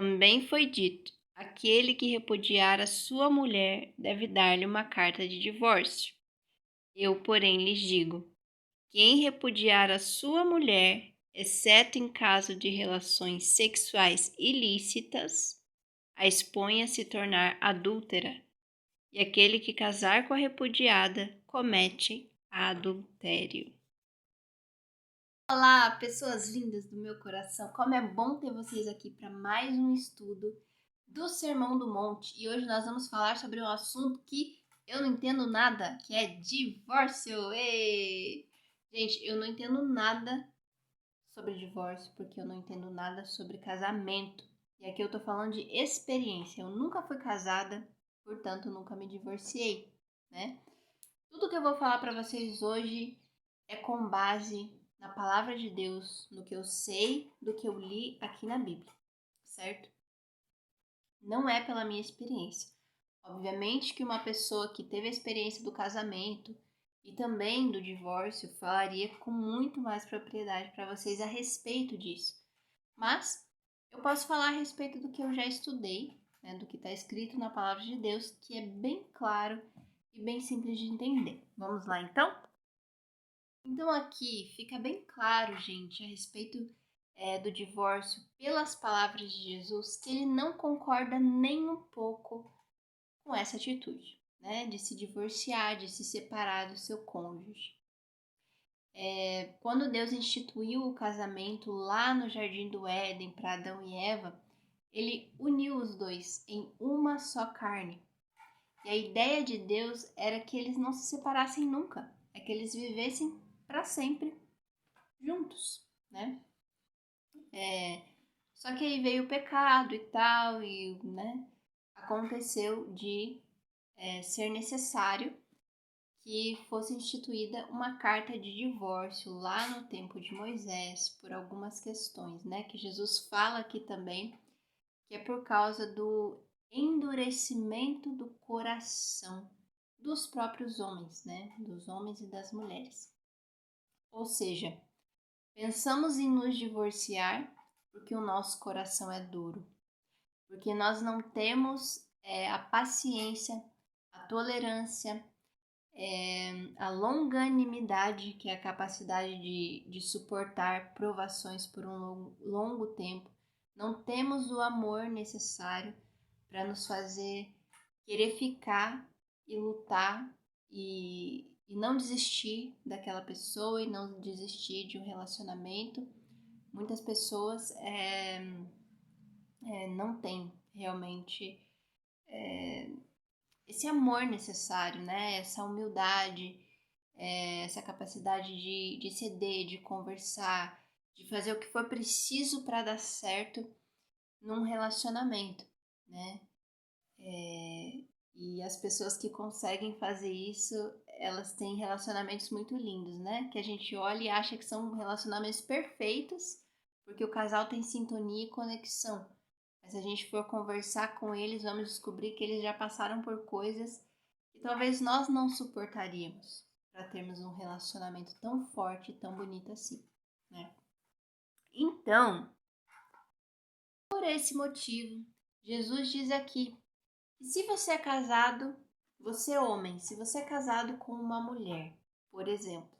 Também foi dito: aquele que repudiar a sua mulher deve dar-lhe uma carta de divórcio. Eu, porém, lhes digo: quem repudiar a sua mulher, exceto em caso de relações sexuais ilícitas, a expõe a se tornar adúltera, e aquele que casar com a repudiada comete adultério. Olá, pessoas lindas do meu coração! Como é bom ter vocês aqui para mais um estudo do Sermão do Monte. E hoje nós vamos falar sobre um assunto que eu não entendo nada, que é divórcio. Ei! Gente, eu não entendo nada sobre divórcio porque eu não entendo nada sobre casamento. E aqui eu tô falando de experiência. Eu nunca fui casada, portanto nunca me divorciei, né? Tudo que eu vou falar para vocês hoje é com base na palavra de Deus, no que eu sei, do que eu li aqui na Bíblia, certo? Não é pela minha experiência. Obviamente que uma pessoa que teve a experiência do casamento e também do divórcio falaria com muito mais propriedade para vocês a respeito disso. Mas eu posso falar a respeito do que eu já estudei, né, do que está escrito na palavra de Deus, que é bem claro e bem simples de entender. Vamos lá então? Então aqui fica bem claro, gente, a respeito do divórcio pelas palavras de Jesus, que ele não concorda nem um pouco com essa atitude, né, de se divorciar, de se separar do seu cônjuge. Quando Deus instituiu o casamento lá no Jardim do Éden para Adão e Eva, ele uniu os dois em uma só carne. E a ideia de Deus era que eles não se separassem nunca, é que eles vivessem para sempre juntos, né? Só que aí veio o pecado e tal, e né, aconteceu de ser necessário que fosse instituída uma carta de divórcio lá no tempo de Moisés por algumas questões, né? Que Jesus fala aqui também que é por causa do endurecimento do coração dos próprios homens, né? Dos homens e das mulheres. Ou seja, pensamos em nos divorciar porque o nosso coração é duro, porque nós não temos a paciência, a tolerância, a longanimidade, que é a capacidade de suportar provações por um longo tempo. Não temos o amor necessário para nos fazer querer ficar e lutar e não desistir daquela pessoa e não desistir de um relacionamento. Muitas pessoas não têm realmente esse amor necessário, né? Essa humildade, essa capacidade de ceder, de conversar, de fazer o que for preciso para dar certo num relacionamento, né? E as pessoas que conseguem fazer isso, elas têm relacionamentos muito lindos, né? Que a gente olha e acha que são relacionamentos perfeitos, porque o casal tem sintonia e conexão. Mas se a gente for conversar com eles, vamos descobrir que eles já passaram por coisas que talvez nós não suportaríamos para termos um relacionamento tão forte e tão bonito assim, né? Então, por esse motivo, Jesus diz aqui que se você é casado, você é homem, se você é casado com uma mulher, por exemplo,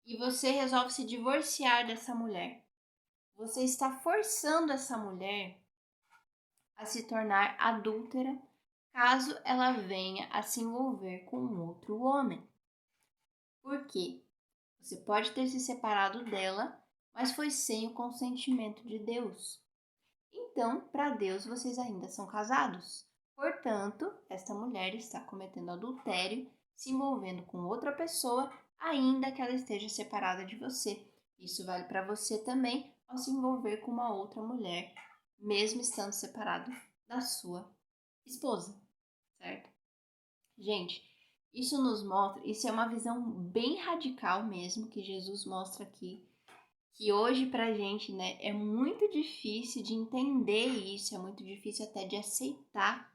e você resolve se divorciar dessa mulher, você está forçando essa mulher a se tornar adúltera caso ela venha a se envolver com um outro homem. Por quê? Você pode ter se separado dela, mas foi sem o consentimento de Deus. Então, para Deus, vocês ainda são casados. Portanto, esta mulher está cometendo adultério, se envolvendo com outra pessoa, ainda que ela esteja separada de você. Isso vale para você também ao se envolver com uma outra mulher, mesmo estando separado da sua esposa, certo? Gente, isso nos mostra, isso é uma visão bem radical mesmo que Jesus mostra aqui, que hoje pra gente, né, é muito difícil de entender isso, é muito difícil até de aceitar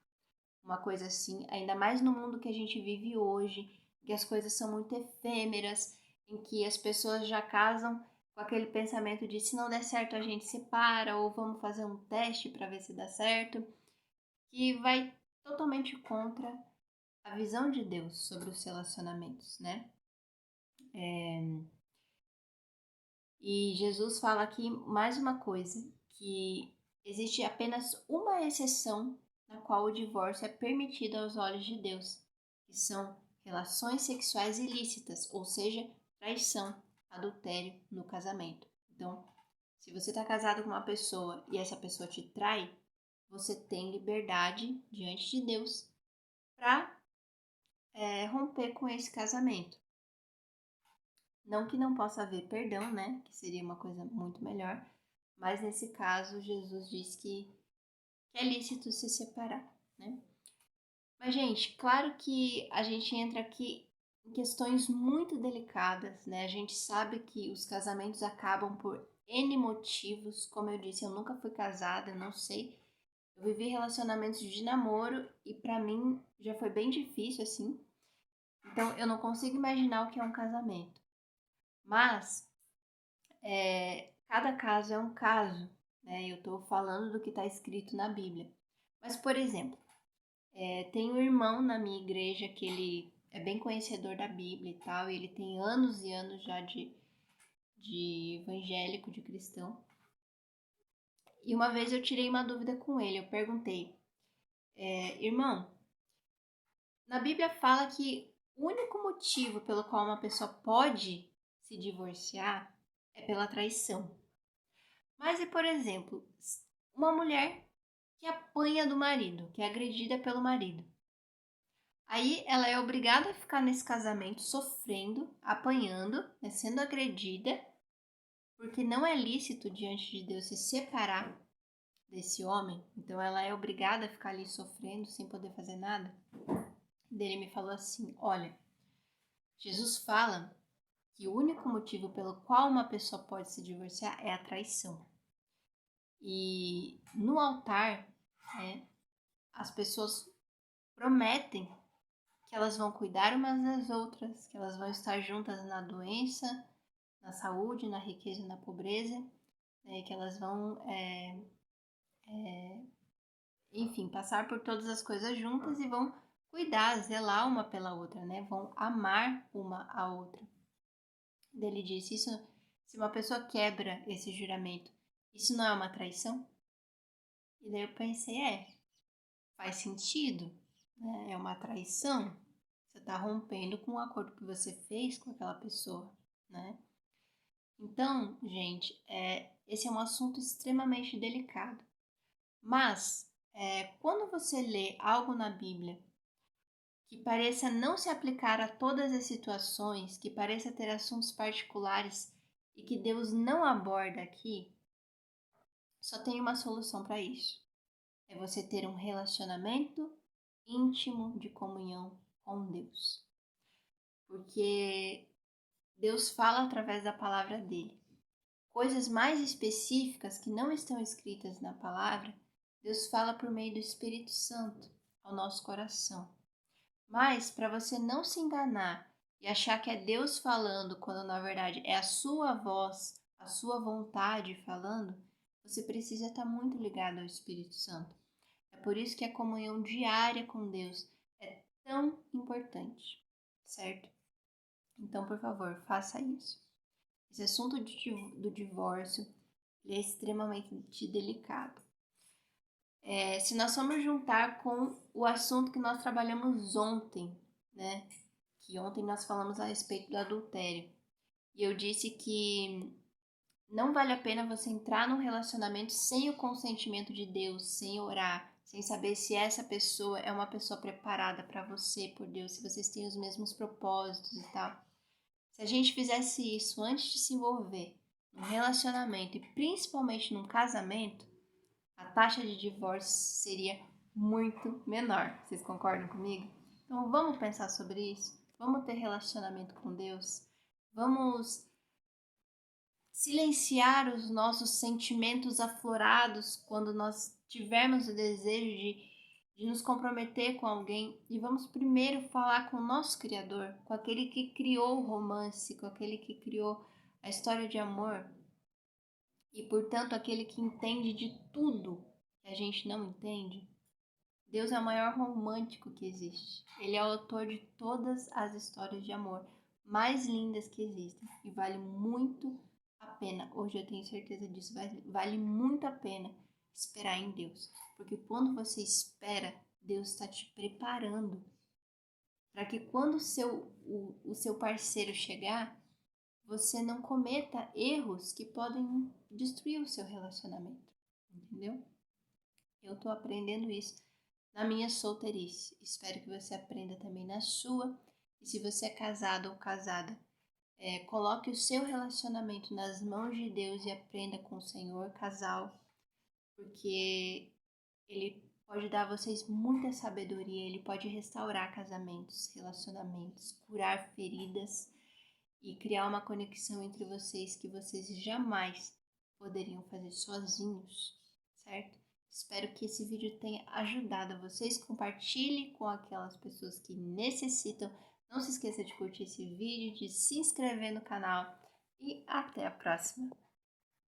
uma coisa assim, ainda mais no mundo que a gente vive hoje, que as coisas são muito efêmeras, em que as pessoas já casam com aquele pensamento de se não der certo a gente separa ou vamos fazer um teste para ver se dá certo, que vai totalmente contra a visão de Deus sobre os relacionamentos, né? E Jesus fala aqui mais uma coisa, que existe apenas uma exceção na qual o divórcio é permitido aos olhos de Deus, que são relações sexuais ilícitas, ou seja, traição, adultério no casamento. Então, se você está casado com uma pessoa e essa pessoa te trai, você tem liberdade diante de Deus para romper com esse casamento. Não que não possa haver perdão, né? Que seria uma coisa muito melhor. Mas nesse caso, Jesus diz que é lícito se separar, né? Mas, gente, claro que a gente entra aqui em questões muito delicadas, né? A gente sabe que os casamentos acabam por N motivos. Como eu disse, eu nunca fui casada, eu não sei. Eu vivi relacionamentos de namoro e pra mim já foi bem difícil, assim. Então, eu não consigo imaginar o que é um casamento. Mas cada caso é um caso, né? Eu estou falando do que está escrito na Bíblia. Mas, por exemplo, tem um irmão na minha igreja que ele é bem conhecedor da Bíblia e tal, e ele tem anos e anos já de evangélico, de cristão. E uma vez eu tirei uma dúvida com ele, eu perguntei, irmão, na Bíblia fala que o único motivo pelo qual uma pessoa pode se divorciar é pela traição. Mas e, por exemplo, uma mulher que apanha do marido, que é agredida pelo marido. Aí ela é obrigada a ficar nesse casamento sofrendo, apanhando, né, sendo agredida, porque não é lícito diante de Deus se separar desse homem. Então ela é obrigada a ficar ali sofrendo sem poder fazer nada. Ele me falou assim: olha, Jesus fala que o único motivo pelo qual uma pessoa pode se divorciar é a traição. E no altar, né, as pessoas prometem que elas vão cuidar umas das outras, que elas vão estar juntas na doença, na saúde, na riqueza e na pobreza, né, que elas vão, enfim, passar por todas as coisas juntas e vão cuidar, zelar uma pela outra, né? Vão amar uma a outra. Ele disse isso, se uma pessoa quebra esse juramento, isso não é uma traição? E daí eu pensei, faz sentido, né? É uma traição. Você está rompendo com o acordo que você fez com aquela pessoa, né? Então, gente, esse é um assunto extremamente delicado. Mas, quando você lê algo na Bíblia que pareça não se aplicar a todas as situações, que pareça ter assuntos particulares e que Deus não aborda aqui, só tem uma solução para isso. É você ter um relacionamento íntimo de comunhão com Deus. Porque Deus fala através da palavra dele. Coisas mais específicas que não estão escritas na palavra, Deus fala por meio do Espírito Santo ao nosso coração. Mas, para você não se enganar e achar que é Deus falando, quando na verdade é a sua voz, a sua vontade falando, você precisa estar muito ligado ao Espírito Santo. É por isso que a comunhão diária com Deus é tão importante, certo? Então, por favor, faça isso. Esse assunto do divórcio é extremamente delicado. Se nós formos juntar com o assunto que nós trabalhamos ontem, né? Que ontem nós falamos a respeito do adultério. E eu disse que não vale a pena você entrar num relacionamento sem o consentimento de Deus, sem orar, sem saber se essa pessoa é uma pessoa preparada para você por Deus, se vocês têm os mesmos propósitos e tal. Se a gente fizesse isso antes de se envolver num relacionamento e principalmente num casamento, a taxa de divórcio seria muito menor. Vocês concordam comigo? Então vamos pensar sobre isso? Vamos ter relacionamento com Deus? Vamos silenciar os nossos sentimentos aflorados quando nós tivermos o desejo de nos comprometer com alguém e vamos primeiro falar com o nosso Criador, com aquele que criou o romance, com aquele que criou a história de amor, e, portanto, aquele que entende de tudo que a gente não entende. Deus é o maior romântico que existe. Ele é o autor de todas as histórias de amor mais lindas que existem e vale muito a pena. Hoje eu tenho certeza disso. Vale muito a pena esperar em Deus, porque quando você espera, Deus está te preparando para que quando o seu parceiro chegar, você não cometa erros que podem destruir o seu relacionamento, entendeu? Eu estou aprendendo isso na minha solteirice. Espero que você aprenda também na sua. E se você é casado ou casada, coloque o seu relacionamento nas mãos de Deus e aprenda com o Senhor, casal, porque Ele pode dar a vocês muita sabedoria, Ele pode restaurar casamentos, relacionamentos, curar feridas e criar uma conexão entre vocês que vocês jamais poderiam fazer sozinhos, certo? Espero que esse vídeo tenha ajudado vocês. Compartilhe com aquelas pessoas que necessitam. Não se esqueça de curtir esse vídeo, de se inscrever no canal e até a próxima!